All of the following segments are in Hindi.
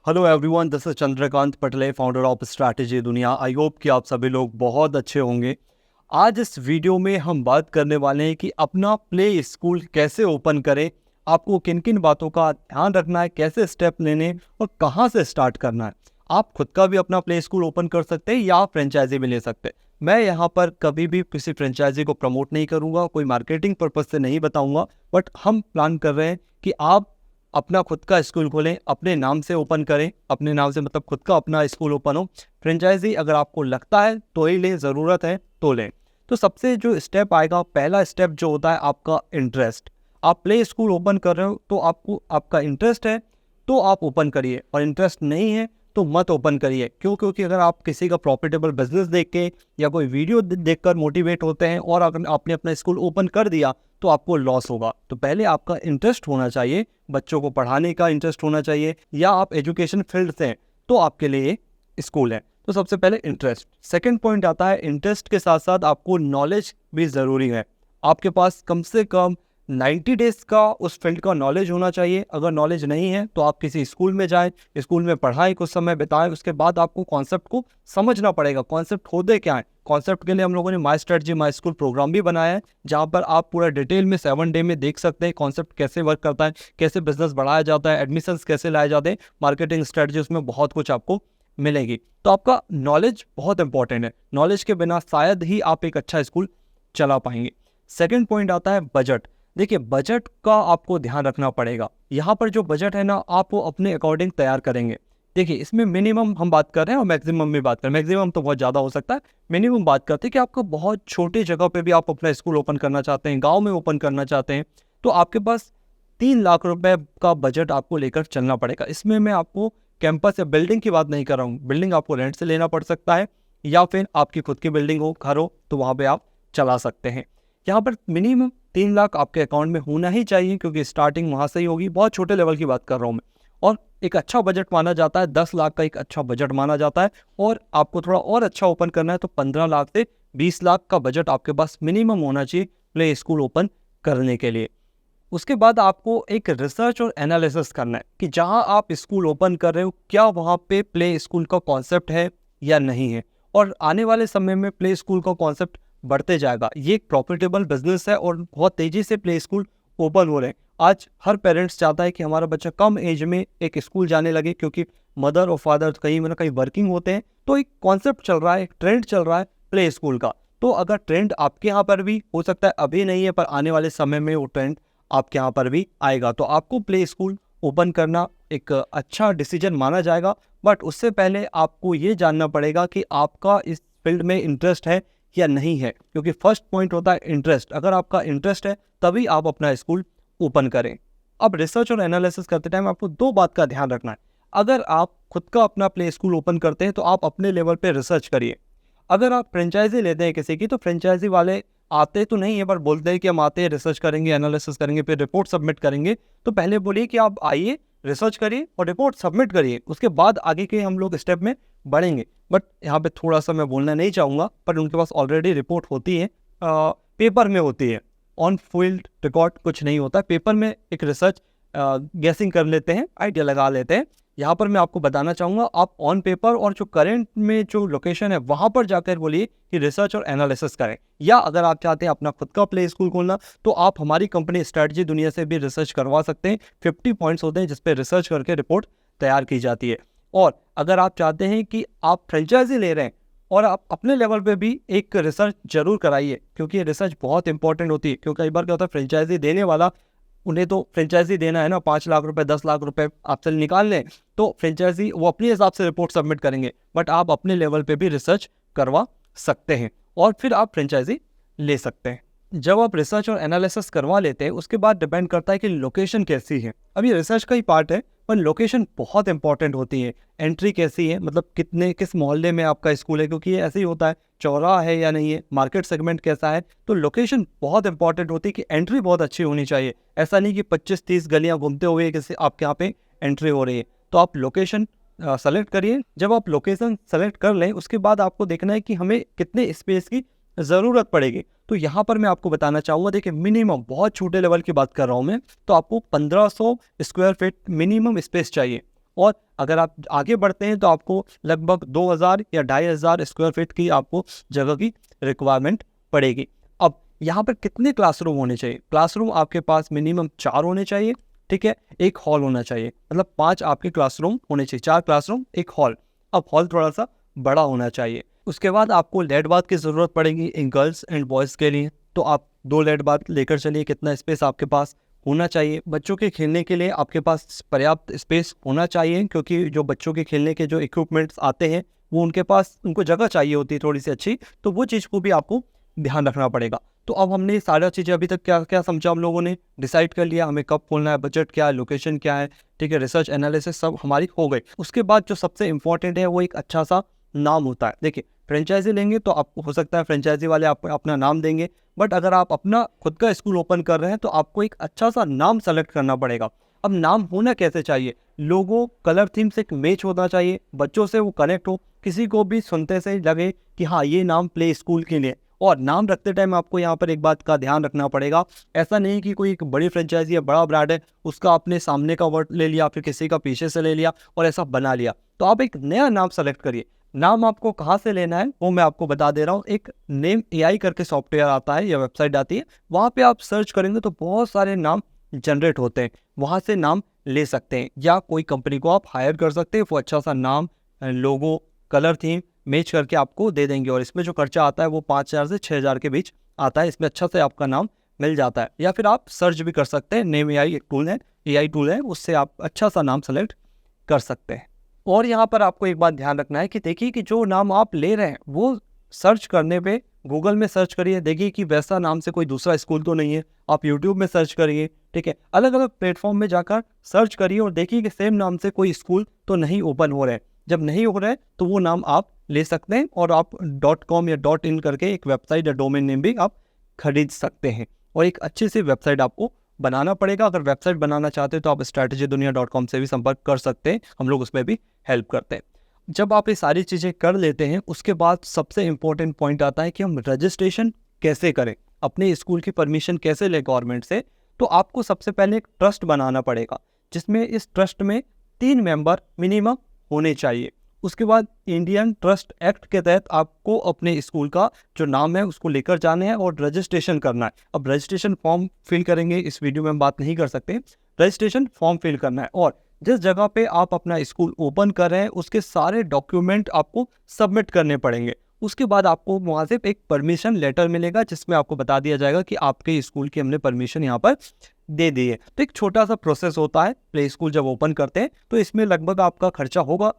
Hello everyone, this is Chandrakant Patle, founder of strategy Duniya. I hope कि आप सभी लोग बहुत अच्छे होंगे। आज इस वीडियो में हम बात करने वाले हैं कि अपना प्ले स्कूल कैसे ओपन करें, आपको किन किन बातों का ध्यान रखना है, कैसे स्टेप लेने और कहाँ से स्टार्ट करना है। आप खुद का भी अपना प्ले स्कूल ओपन कर सकते हैं या फ्रेंचाइजी भी ले सकते हैं। मैं यहाँ पर कभी भी किसी फ्रेंचाइजी को प्रमोट नहीं करूँगा, कोई मार्केटिंग पर्पज से नहीं बताऊँगा, बट हम प्लान कर रहे हैं कि आप अपना खुद का स्कूल खोलें, अपने नाम से ओपन करें। अपने नाम से मतलब खुद का अपना स्कूल ओपन हो। फ्रेंचाइजी अगर आपको लगता है तो ही लें, ज़रूरत है तो लें। तो सबसे जो स्टेप आएगा, पहला स्टेप जो होता है आपका इंटरेस्ट। आप प्ले स्कूल ओपन कर रहे हो तो आपको आपका इंटरेस्ट है तो आप ओपन करिए, और इंटरेस्ट नहीं है तो मत ओपन करिए। क्यों? क्योंकि अगर आप किसी का प्रॉफिटेबल बिजनेस देख के या कोई वीडियो देखकर मोटिवेट होते हैं और अगर आपने अपना स्कूल ओपन कर दिया तो आपको लॉस होगा। तो पहले आपका इंटरेस्ट होना चाहिए, बच्चों को पढ़ाने का इंटरेस्ट होना चाहिए, या आप एजुकेशन फील्ड से हैं तो आपके लिए स्कूल है। तो सबसे पहले इंटरेस्ट। सेकंड पॉइंट आता है, इंटरेस्ट के साथ साथ आपको नॉलेज भी ज़रूरी है। आपके पास कम से कम 90 डेज का उस फील्ड का नॉलेज होना चाहिए। अगर नॉलेज नहीं है तो आप किसी स्कूल में जाएं, स्कूल में पढ़ाएं, कुछ समय बिताएं। उसके बाद आपको कॉन्सेप्ट को समझना पड़ेगा, कॉन्सेप्ट होते क्या है। कॉन्सेप्ट के लिए हम लोगों ने माई स्ट्रेटजी माई स्कूल प्रोग्राम भी बनाया है, जहाँ पर आप पूरा डिटेल में 7 डे में देख सकते हैं कॉन्सेप्ट कैसे वर्क करता है, कैसे बिजनेस बढ़ाया जाता है, एडमिशन्स कैसे लाए जाते हैं, मार्केटिंग स्ट्रेटजी, उसमें बहुत कुछ आपको मिलेगी। तो आपका नॉलेज बहुत इंपॉर्टेंट है। नॉलेज के बिना शायद ही आप एक अच्छा स्कूल चला पाएंगे। सेकेंड पॉइंट आता है बजट। देखिए, बजट का आपको ध्यान रखना पड़ेगा। यहाँ पर जो बजट है ना, आप वो अपने अकॉर्डिंग तैयार करेंगे। देखिए, इसमें मिनिमम हम बात कर रहे हैं और मैक्सिमम भी बात कर रहे हैं। मैक्सिमम तो बहुत ज़्यादा हो सकता है, मिनिमम बात करते हैं कि आपको बहुत छोटी जगह पे भी आप अपना स्कूल ओपन करना चाहते हैं, गांव में ओपन करना चाहते हैं, तो आपके पास 3 लाख रुपए का बजट आपको लेकर चलना पड़ेगा। इसमें मैं आपको कैंपस या बिल्डिंग की बात नहीं कर रहा हूँ। बिल्डिंग आपको रेंट से लेना पड़ सकता है, या फिर आपकी खुद की बिल्डिंग हो, घर हो, तो वहाँ पर आप चला सकते हैं। यहाँ पर मिनिमम 3 लाख आपके अकाउंट में होना ही चाहिए, क्योंकि स्टार्टिंग वहाँ से ही होगी। बहुत छोटे लेवल की बात कर रहा हूँ मैं। और एक अच्छा बजट माना जाता है, 10 लाख का एक अच्छा बजट माना जाता है। और आपको थोड़ा और अच्छा ओपन करना है तो 15 लाख से 20 लाख का बजट आपके पास मिनिमम होना चाहिए प्ले स्कूल ओपन करने के लिए। उसके बाद आपको एक रिसर्च और एनालिसिस करना है कि जहाँ आप स्कूल ओपन कर रहे हो, क्या वहाँ पे प्ले स्कूल का कॉन्सेप्ट है या नहीं है। और आने वाले समय में प्ले स्कूल का कॉन्सेप्ट बढ़ते जाएगा। ये एक प्रॉफिटेबल बिजनेस है और बहुत तेजी से प्ले स्कूल ओपन हो रहे हैं। आज हर पेरेंट्स चाहता है कि हमारा बच्चा कम एज में एक स्कूल जाने लगे, क्योंकि मदर और फादर कहीं ना कहीं वर्किंग होते हैं। तो एक कॉन्सेप्ट चल रहा है, एक ट्रेंड चल रहा है प्ले स्कूल का। तो अगर ट्रेंड आपके यहाँ पर भी हो सकता है, अभी नहीं है पर आने वाले समय में वो ट्रेंड आपके यहाँ पर भी आएगा, तो आपको प्ले स्कूल ओपन करना एक अच्छा डिसीजन माना जाएगा। बट उससे पहले आपको ये जानना पड़ेगा कि आपका इस फील्ड में इंटरेस्ट है या नहीं है, क्योंकि फर्स्ट पॉइंट होता है इंटरेस्ट। अगर आपका इंटरेस्ट है तभी आप अपना स्कूल ओपन करें। अब रिसर्च और एनालिसिस करते टाइम आपको 2 बात का ध्यान रखना है। अगर आप खुद का अपना प्ले स्कूल ओपन करते हैं तो आप अपने लेवल पे रिसर्च करिए। अगर आप फ्रेंचाइजी लेते हैं किसी की, तो फ्रेंचाइजी वाले आते तो नहीं है पर बोलते हैं कि हम आते हैं, रिसर्च करेंगे, एनालिसिस करेंगे, फिर रिपोर्ट सबमिट करेंगे। तो पहले बोलिए कि आप आइए, रिसर्च करिए और रिपोर्ट सबमिट करिए, उसके बाद आगे के हम लोग स्टेप में बढ़ेंगे। बट यहाँ पे थोड़ा सा मैं बोलना नहीं चाहूँगा, पर उनके पास ऑलरेडी रिपोर्ट होती है, पेपर में होती है। ऑन फील्ड रिकॉर्ड कुछ नहीं होता। पेपर में एक रिसर्च गैसिंग कर लेते हैं, आइडिया लगा लेते हैं। यहाँ पर मैं आपको बताना चाहूँगा, आप ऑन पेपर और जो करंट में जो लोकेशन है वहाँ पर जाकर बोलिए कि रिसर्च और एनालिसिस करें। या अगर आप चाहते हैं अपना खुद का प्ले स्कूल खोलना, तो आप हमारी कंपनी स्ट्रैटेजी दुनिया से भी रिसर्च करवा सकते हैं। 50 पॉइंट्स होते हैं जिस पे रिसर्च करके रिपोर्ट तैयार की जाती है। और अगर आप चाहते हैं कि आप फ्रेंचाइजी ले रहे हैं और आप अपने लेवल पे भी एक रिसर्च जरूर कराइए, क्योंकि रिसर्च बहुत इंपॉर्टेंट होती है। क्योंकि कई बार क्या होता है, फ्रेंचाइजी देने वाला, उन्हें तो फ्रेंचाइजी देना है ना, 5 लाख रुपए 10 लाख रुपए आपसे निकाल लें, तो फ्रेंचाइजी वो अपने हिसाब से रिपोर्ट सबमिट करेंगे। बट आप अपने लेवल पे भी रिसर्च करवा सकते हैं और फिर आप फ्रेंचाइजी ले सकते हैं। जब आप रिसर्च और एनालिसिस करवा लेते हैं, उसके बाद डिपेंड करता है कि लोकेशन कैसी है। अब ये रिसर्च का ही पार्ट है, पर लोकेशन बहुत इंपॉर्टेंट होती है। एंट्री कैसी है, मतलब किस मोहल्ले में आपका स्कूल है, क्योंकि ये ऐसे ही होता है, चौराहा है या नहीं है, मार्केट सेगमेंट कैसा है। तो लोकेशन बहुत इंपॉर्टेंट होती है कि एंट्री बहुत अच्छी होनी चाहिए। ऐसा नहीं कि 25-30 गलियां घूमते हुए किसी आपके यहाँ पे एंट्री हो रही है। तो आप लोकेशन सेलेक्ट करिए। जब आप लोकेशन सेलेक्ट कर लें, उसके बाद आपको देखना है कि हमें कितने स्पेस की ज़रूरत पड़ेगी। तो यहाँ पर मैं आपको बताना चाहूँगा, देखिए मिनिमम, बहुत छोटे लेवल की बात कर रहा हूँ मैं, तो आपको 1500 स्क्वायर फीट मिनिमम स्पेस चाहिए। और अगर आप आगे बढ़ते हैं तो आपको लगभग 2000 या 2500 स्क्वायर फीट की आपको जगह की रिक्वायरमेंट पड़ेगी। अब यहाँ पर कितने क्लासरूम होने चाहिए? क्लासरूम आपके पास मिनिमम 4 होने चाहिए, ठीक है। एक हॉल होना चाहिए, मतलब 5 आपके क्लासरूम होने चाहिए, 4 क्लासरूम, एक हॉल। अब हॉल थोड़ा सा बड़ा होना चाहिए। उसके बाद आपको लेड बाथ की ज़रूरत पड़ेगी इन गर्ल्स एंड बॉयज़ के लिए, तो आप 2 लेड बाथ लेकर चलिए। कितना स्पेस आपके पास होना चाहिए? बच्चों के खेलने के लिए आपके पास पर्याप्त स्पेस होना चाहिए, क्योंकि जो बच्चों के खेलने के जो इक्विपमेंट्स आते हैं वो उनके पास, उनको जगह चाहिए होती है थोड़ी सी अच्छी, तो वो चीज़ को भी आपको ध्यान रखना पड़ेगा। तो अब हमने ये सारा चीज़ें अभी तक क्या क्या समझा, हम लोगों ने डिसाइड कर लिया हमें कब खोलना है, बजट क्या है, लोकेशन क्या है, ठीक है, रिसर्च एनालिसिस सब हमारी हो गई। उसके बाद जो सबसे इंपॉर्टेंट है वो एक अच्छा सा नाम होता है। देखिए, फ्रेंचाइजी लेंगे तो आपको हो सकता है फ्रेंचाइजी वाले आपको अपना नाम देंगे, बट अगर आप अपना खुद का स्कूल ओपन कर रहे हैं तो आपको एक अच्छा सा नाम सेलेक्ट करना पड़ेगा। अब नाम होना कैसे चाहिए? लोगो कलर थीम से एक मैच होना चाहिए, बच्चों से वो कनेक्ट हो, किसी को भी सुनते से लगे कि हाँ ये नाम प्ले स्कूल के लिए। और नाम रखते टाइम आपको यहाँ पर एक बात का ध्यान रखना पड़ेगा, ऐसा नहीं कि कोई एक बड़ी फ्रेंचाइजी या बड़ा ब्रांड है उसका आपने सामने का वर्ड ले लिया, फिर किसी का पीछे से ले लिया और ऐसा बना लिया। तो आप एक नया नाम सेलेक्ट करिए। नाम आपको कहाँ से लेना है वो मैं आपको बता दे रहा हूँ। एक नेम एआई करके सॉफ्टवेयर आता है या वेबसाइट आती है, वहाँ पे आप सर्च करेंगे तो बहुत सारे नाम जनरेट होते हैं, वहाँ से नाम ले सकते हैं। या कोई कंपनी को आप हायर कर सकते हैं, वो अच्छा सा नाम, लोगो, कलर थीम मैच करके आपको दे देंगे। और इसमें जो खर्चा आता है वो 5000 से 6000 के बीच आता है। इसमें अच्छा से आपका नाम मिल जाता है। या फिर आप सर्च भी कर सकते हैं, नेम एआई एक टूल है, एआई टूल है, उससे आप अच्छा सा नाम सेलेक्ट कर सकते हैं। और यहाँ पर आपको एक बात ध्यान रखना है कि देखिए कि जो नाम आप ले रहे हैं वो सर्च करने पे गूगल में सर्च करिए, देखिए कि वैसा नाम से कोई दूसरा स्कूल तो नहीं है। आप यूट्यूब में सर्च करिए, ठीक है, अलग अलग प्लेटफॉर्म में जाकर सर्च करिए और देखिए कि सेम नाम से कोई स्कूल तो नहीं ओपन हो रहे हैं। जब नहीं हो रहा है तो वो नाम आप ले सकते हैं और आप .com या .in करके एक वेबसाइट या डोमेन नेम भी आप खरीद सकते हैं। और एक अच्छी सी वेबसाइट आपको बनाना पड़ेगा। अगर वेबसाइट बनाना चाहते हैं तो आप strategydunia.com से भी संपर्क कर सकते हैं, हम लोग उसमें भी हेल्प करते हैं। जब आप ये सारी चीज़ें कर लेते हैं उसके बाद सबसे इम्पोर्टेंट पॉइंट आता है कि हम रजिस्ट्रेशन कैसे करें, अपने स्कूल की परमिशन कैसे लें गवर्नमेंट से। तो आपको सबसे पहले एक ट्रस्ट बनाना पड़ेगा, जिसमें इस ट्रस्ट में 3 मेंबर मिनिमम होने चाहिए। उसके बाद इंडियन ट्रस्ट एक्ट के तहत आपको अपने स्कूल का जो नाम है उसको लेकर जाना है और रजिस्ट्रेशन करना है। अब रजिस्ट्रेशन फॉर्म फिल करेंगे, इस वीडियो में हम बात नहीं कर सकते। रजिस्ट्रेशन फॉर्म फिल करना है और जिस जगह पे आप अपना स्कूल ओपन कर रहे हैं उसके सारे डॉक्यूमेंट आपको सबमिट करने पड़ेंगे। उसके बाद आपको वहाँ से एक परमिशन लेटर मिलेगा जिसमें आपको बता दिया जाएगा कि आपके स्कूल की हमने परमिशन यहाँ पर दे दी है। तो एक छोटा सा प्रोसेस होता है प्ले स्कूल जब ओपन करते हैं, तो इसमें लगभग आपका खर्चा होगा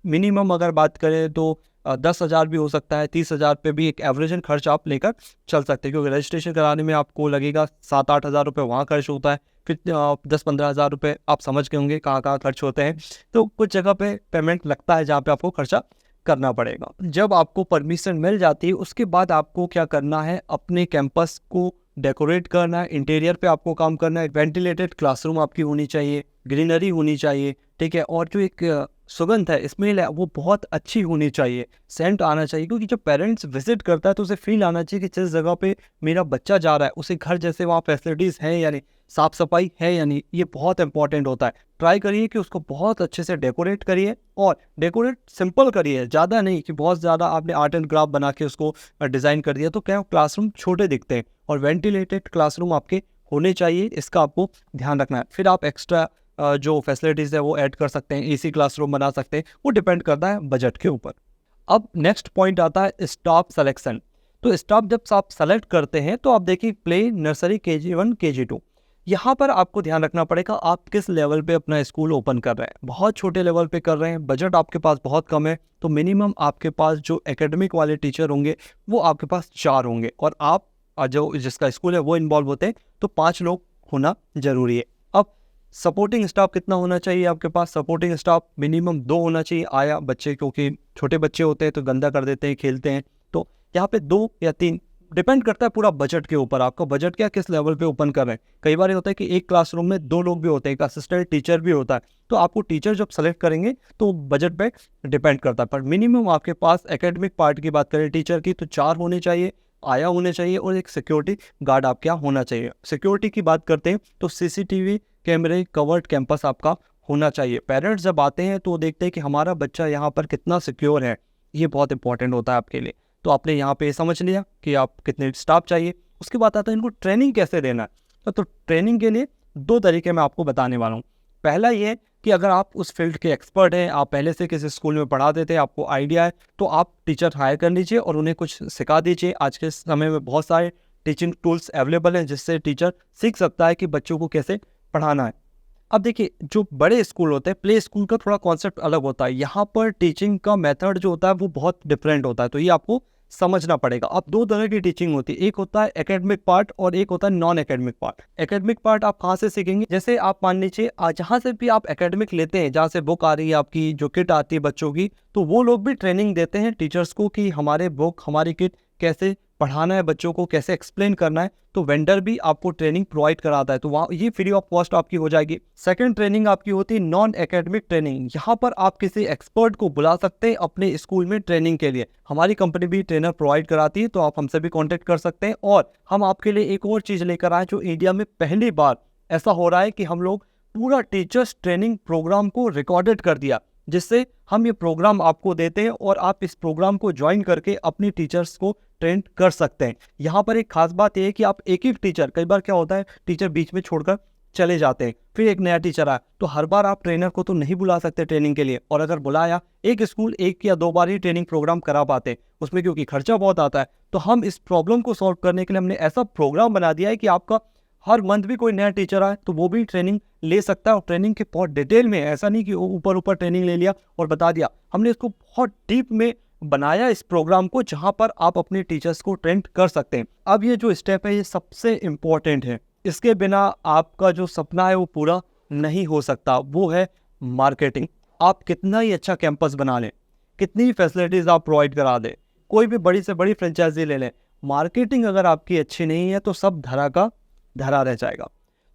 मिनिमम अगर बात करें तो 10,000 भी हो सकता है, 30,000 पे भी एक एवरेजन खर्च आप लेकर चल सकते हैं। क्योंकि रजिस्ट्रेशन कराने में आपको लगेगा 7-8 हज़ार रुपये वहाँ खर्च होता है, फिर 10-15 हज़ार रुपये आप समझ के होंगे कहाँ कहाँ खर्च होते हैं। तो कुछ जगह पे पेमेंट लगता है जहाँ पे आपको खर्चा करना पड़ेगा। जब आपको परमिशन मिल जाती है उसके बाद आपको क्या करना है, अपने कैंपस को डेकोरेट करना है, इंटीरियर पे आपको काम करना है। वेंटिलेटेड क्लासरूम आपकी होनी चाहिए, ग्रीनरी होनी चाहिए, ठीक है, और जो एक सुगंध है स्मेल है वो बहुत अच्छी होनी चाहिए, सेंट आना चाहिए। क्योंकि जब पेरेंट्स विजिट करता है तो उसे फील आना चाहिए कि जिस जगह पे मेरा बच्चा जा रहा है उसे घर जैसे वहाँ फैसिलिटीज़ हैं यानी साफ़ सफाई है यानी, ये बहुत इंपॉर्टेंट होता है। ट्राई करिए कि उसको बहुत अच्छे से डेकोरेट करिए और डेकोरेट सिंपल करिए, ज़्यादा नहीं कि बहुत ज़्यादा आपने आर्ट एंड क्राफ्ट बना के उसको डिज़ाइन कर दिया तो क्या क्लासरूम छोटे दिखते हैं। और वेंटिलेटेड क्लासरूम आपके होने चाहिए, इसका आपको ध्यान रखना है। फिर आप एक्स्ट्रा जो फैसिलिटीज़ है वो ऐड कर सकते हैं, एसी क्लासरूम बना सकते हैं, वो डिपेंड करता है बजट के ऊपर। अब नेक्स्ट पॉइंट आता है स्टाफ सिलेक्शन। तो स्टाफ जब आप सेलेक्ट करते हैं तो आप देखिए प्ले, नर्सरी, KG1, KG2, यहाँ पर आपको ध्यान रखना पड़ेगा आप किस लेवल पे अपना स्कूल ओपन कर रहे हैं। बहुत छोटे लेवल पे कर रहे हैं, बजट आपके पास बहुत कम है, तो मिनिमम आपके पास जो एकेडमिक वाले टीचर होंगे वो आपके पास 4 होंगे और आप जो जिसका स्कूल है वो इन्वॉल्व होते हैं तो 5 लोग होना जरूरी है। अब सपोर्टिंग स्टाफ कितना होना चाहिए आपके पास? सपोर्टिंग स्टाफ मिनिमम 2 होना चाहिए। आया बच्चे, क्योंकि छोटे बच्चे होते हैं तो गंदा कर देते हैं, खेलते हैं, तो यहाँ पे 2 या 3 डिपेंड करता है पूरा बजट के ऊपर। आपका बजट क्या किस लेवल पे ओपन कर रहे हैं। कई बार ये होता है कि एक क्लासरूम में 2 लोग भी होते हैं, एक असिस्टेंट टीचर भी होता है, तो आपको टीचर जब सेलेक्ट करेंगे तो बजट पे डिपेंड करता है। पर मिनिमम आपके पास एकेडमिक पार्ट की बात करें टीचर की तो 4 होने चाहिए, आया होने चाहिए और एक सिक्योरिटी गार्ड आपके यहाँ होना चाहिए। सिक्योरिटी की बात करते हैं तो CCTV कैमरे कवर्ड कैंपस आपका होना चाहिए। पेरेंट्स जब आते हैं तो देखते हैं कि हमारा बच्चा यहाँ पर कितना सिक्योर है, ये बहुत इंपॉर्टेंट होता है आपके लिए। तो आपने यहाँ पे समझ लिया कि आप कितने स्टाफ चाहिए। उसके बाद आता है इनको ट्रेनिंग कैसे देना है। तो ट्रेनिंग के लिए 2 तरीके मैं आपको बताने वाला हूँ। पहला ये कि अगर आप उस फील्ड के एक्सपर्ट हैं, आप पहले से किसी स्कूल में पढ़ाते थे, आपको आइडिया है, तो आप टीचर हायर कर लीजिए और उन्हें कुछ सिखा दीजिए। आज के समय में बहुत सारे टीचिंग टूल्स अवेलेबल हैं जिससे टीचर सीख सकता है कि बच्चों को कैसे पढ़ाना है। अब देखिए, जो बड़े स्कूल होते हैं, प्ले स्कूल का थोड़ा कॉन्सेप्ट अलग होता है। यहाँ पर टीचिंग का मेथड जो होता है वो बहुत डिफरेंट होता है, तो ये आपको समझना पड़ेगा। अब 2 तरह की टीचिंग होती है, एक होता है एकेडमिक पार्ट और एक होता है non academic part. Academic part आप कहाँ से सीखेंगे, जैसे आप मान लीजिए जहाँ से भी आप एकेडमिक लेते हैं, जहाँ से बुक आ रही है आपकी, जो किट आती है बच्चों की, तो वो लोग भी ट्रेनिंग देते हैं टीचर्स को कि हमारे बुक, हमारी किट कैसे पढ़ाना है बच्चों को, कैसे एक्सप्लेन करना है। तो वेंडर भी आपको ट्रेनिंग प्रोवाइड कराता है, तो वहाँ ये फ्री ऑफ कॉस्ट आपकी हो जाएगी। सेकंड ट्रेनिंग आपकी होती है नॉन एकेडमिक ट्रेनिंग। यहाँ पर आप किसी एक्सपर्ट को बुला सकते हैं अपने स्कूल में ट्रेनिंग के लिए। हमारी कंपनी भी ट्रेनर प्रोवाइड कराती है, तो आप हमसे भी कॉन्टेक्ट कर सकते हैं। और हम आपके लिए एक और चीज़ लेकर आए जो इंडिया में पहली बार ऐसा हो रहा है कि हम लोग पूरा टीचर्स ट्रेनिंग प्रोग्राम को रिकॉर्डेड कर दिया, जिससे हम ये प्रोग्राम आपको देते हैं और आप इस प्रोग्राम को ज्वाइन करके अपने टीचर्स को ट्रेन कर सकते हैं। यहाँ पर एक खास बात यह है कि आप एक ही टीचर, कई बार क्या होता है टीचर बीच में छोड़कर चले जाते हैं, फिर एक नया टीचर आया, तो हर बार आप ट्रेनर को तो नहीं बुला सकते ट्रेनिंग के लिए। और अगर बुलाया, एक स्कूल 1 या 2 बार ही ट्रेनिंग प्रोग्राम करा पाते, उसमें क्योंकि खर्चा बहुत आता है। तो हम इस प्रॉब्लम को सॉल्व करने के लिए हमने ऐसा प्रोग्राम बना दिया है कि आपका हर मंथ भी कोई नया टीचर आए तो वो भी ट्रेनिंग ले सकता है। और ट्रेनिंग के बहुत डिटेल में, ऐसा नहीं कि ऊपर ऊपर ट्रेनिंग ले लिया और बता दिया। हमने इसको बहुत डीप में बनाया इस प्रोग्राम को, जहां पर आप अपने टीचर्स को ट्रेन कर सकते हैं। अब ये जो स्टेप है ये सबसे इम्पोर्टेंट है, इसके बिना आपका जो सपना है वो पूरा नहीं हो सकता, वो है मार्केटिंग। आप कितना ही अच्छा कैंपस बना लें, कितनी फैसिलिटीज आप प्रोवाइड करा दें, कोई भी बड़ी से बड़ी फ्रेंचाइजी ले लें, मार्केटिंग अगर आपकी अच्छी नहीं है तो सब धरा का धरा रह जाएगा।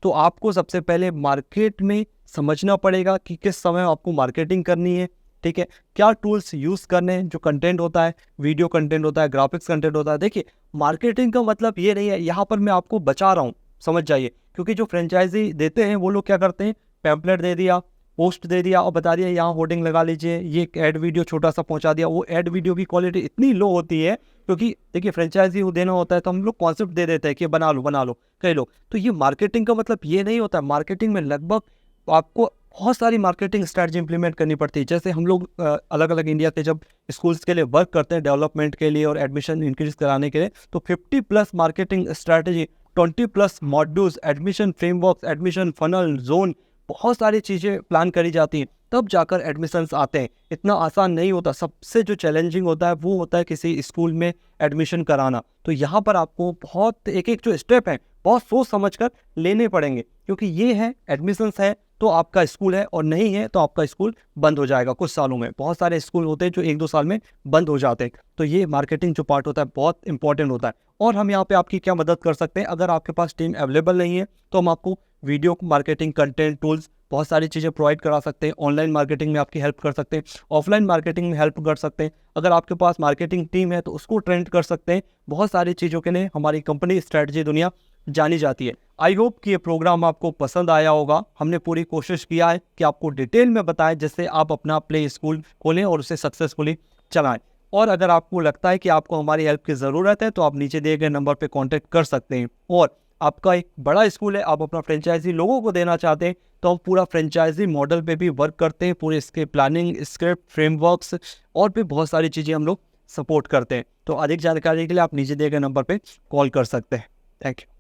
तो आपको सबसे पहले मार्केट में समझना पड़ेगा कि किस समय आपको मार्केटिंग करनी है, ठीक है, क्या टूल्स यूज़ करने हैं। जो कंटेंट होता है, वीडियो कंटेंट होता है, ग्राफिक्स कंटेंट होता है। देखिए, मार्केटिंग का मतलब ये नहीं है, यहाँ पर मैं आपको बचा रहा हूँ, समझ जाइए। क्योंकि जो फ्रेंचाइजी देते हैं वो लोग क्या करते हैं, पैम्पलेट दे दिया, पोस्ट दे दिया और बता दिया यहाँ होर्डिंग लगा लीजिए, ये ऐड वीडियो छोटा सा पहुँचा दिया। वो ऐड वीडियो की क्वालिटी इतनी लो होती है, क्योंकि देखिए फ्रेंचाइजी देना होता है तो हम लोग कॉन्सेप्ट दे देते हैं कि बना लो कई लोग। तो ये मार्केटिंग का मतलब ये नहीं होता। मार्केटिंग में लगभग आपको बहुत सारी मार्केटिंग स्ट्रैटेजी इंप्लीमेंट करनी पड़ती है। जैसे हम लोग अलग अलग इंडिया के जब स्कूल्स के लिए वर्क करते हैं डेवलपमेंट के लिए और एडमिशन इंक्रीज कराने के लिए, तो 50+ marketing strategy, 20+ modules, admission framework, admission funnel, zone, बहुत सारी चीज़ें प्लान करी जाती हैं, तब जाकर एडमिशन्स आते हैं। इतना आसान नहीं होता। सबसे जो चैलेंजिंग होता है वो होता है किसी स्कूल में एडमिशन कराना। तो यहाँ पर आपको बहुत एक एक जो स्टेप है बहुत सोच समझ कर लेने पड़ेंगे, क्योंकि ये है एडमिशन्स है तो आपका स्कूल है, और नहीं है तो आपका स्कूल बंद हो जाएगा कुछ सालों में। बहुत सारे स्कूल होते हैं जो 1-2 साल में बंद हो जाते हैं। तो ये मार्केटिंग जो पार्ट होता है बहुत इंपॉर्टेंट होता है। और हम यहाँ पे आपकी क्या मदद कर सकते हैं, अगर आपके पास टीम अवेलेबल नहीं है तो हम आपको वीडियो मार्केटिंग, कंटेंट, टूल्स, बहुत सारी चीज़ें प्रोवाइड करा सकते हैं। ऑनलाइन मार्केटिंग में आपकी हेल्प कर सकते हैं, ऑफलाइन मार्केटिंग में हेल्प कर सकते हैं। अगर आपके पास मार्केटिंग टीम है तो उसको ट्रेंड कर सकते हैं। बहुत सारी चीज़ों के लिए हमारी कंपनी स्ट्रैटेजी दुनिया जानी जाती है। आई होप कि ये प्रोग्राम आपको पसंद आया होगा। हमने पूरी कोशिश किया है कि आपको डिटेल में बताएं, जिससे आप अपना प्ले स्कूल खोलें और उसे सक्सेसफुली चलाएं। और अगर आपको लगता है कि आपको हमारी हेल्प की ज़रूरत है तो आप नीचे दिए गए नंबर पर कॉन्टैक्ट कर सकते हैं। और आपका एक बड़ा स्कूल है, आप अपना फ्रेंचाइजी लोगों को देना चाहते हैं, तो हम पूरा फ्रेंचाइजी मॉडल पे भी वर्क करते हैं। पूरे इसके प्लानिंग, स्क्रिप्ट, फ्रेमवर्क्स और भी बहुत सारी चीज़ें हम लोग सपोर्ट करते हैं। तो अधिक जानकारी के लिए आप नीचे दिए गए नंबर पे कॉल कर सकते हैं। Thank you.